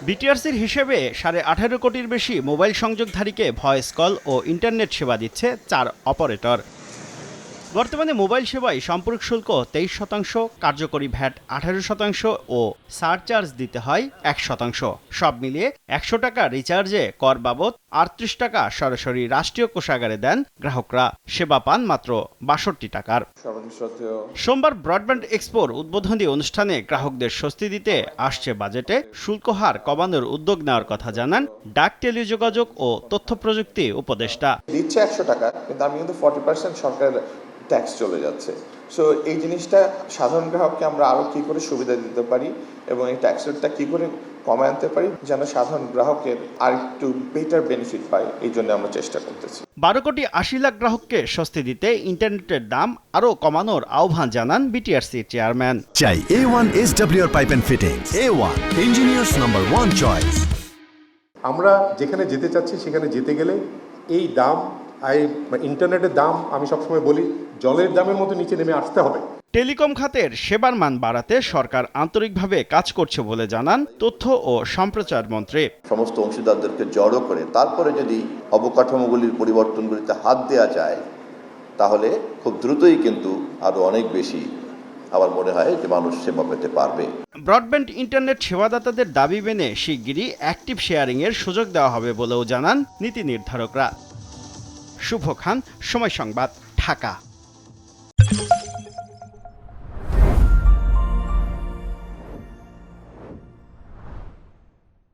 বিটিআরসির হিসেবে 18.5 কোটির বেশি মোবাইল সংযোগধারীকে ভয়েস কল ও ইন্টারনেট সেবা দিচ্ছে 4 অপারেটর। বর্তমানে মোবাইল সেবায় সম্পর্ক শুল্ক 23%, কার্যকরী ভ্যাট 18% ও সারচার্জ দিতে হয় 1%। সব মিলিয়ে 100 টাকা রিচার্জে কর বাবদ 38 টাকা সরাসরি রাষ্ট্রীয় কোষাগারে দেন গ্রাহকরা, সেবা পান মাত্র 62 টাকার। সোমবার ব্রডব্যান্ড এক্সপোর উদ্বোধনী অনুষ্ঠানে গ্রাহকদের স্বস্তি দিতে আসছে বাজেটে শুল্ক হার কমানোর উদ্যোগ নেওয়ার কথা জানান ডাক, টেলিযোগাযোগ ও তথ্য প্রযুক্তি উপদেষ্টা। দিচ্ছে 100 টাকা, কিন্তু আমি কিন্তু 40% সরকার ট্যাক্স চলে যাচ্ছে। সো এই জিনিসটা সাধারণ গ্রাহককে আমরা আরো কি করে সুবিধা দিতে পারি এবং এই ট্যাক্স রেটটা কি করে কমায় আনতে পারি যেন সাধারণ গ্রাহকের আর একটু বেটার বেনিফিট পায়, এই জন্য আমরা চেষ্টা করতেছি। 12 কোটি 80 লাখ গ্রাহককে স্বস্তি দিতে ইন্টারনেটের দাম আরও কমানোর আহ্বান জানান বিটিআরসি চেয়ারম্যান। চাই A1 SWR pipe and fittings, A1 engineers number 1 choice. আমরা যেখানে যেতে চাচ্ছি সেখানে যেতে গেলে এই দাম ইন্টারনেটের দাম, আমি সবসময় বলি, জলের দামের মতো নিচে নেমে আসতে হবে। টেলিকম খাতের সেবার মান বাড়াতে সরকার আন্তরিকভাবে কাজ করছে বলে জানান তথ্য ও সম্প্রচার মন্ত্রী। সমস্ত অংশীদারদেরকে জড়ো করে তারপরে যদি অবকাঠামোগুলির পরিবর্তনগুলিতে হাত দেওয়া যায় তাহলে খুব দ্রুতই কিন্তু আরো অনেক বেশি আমার মনে হয় যে মানুষ সেবা পেতে পারবে। ব্রডব্যান্ড ইন্টারনেট সেবাদাতাদের দাবি মেনে শিগগিরই অ্যাক্টিভ শেয়ারিংয়ের সুযোগ দেওয়া হবে বলেও জানান নীতি নির্ধারকরা। শুভ খান, সময় সংবাদ, ঢাকা।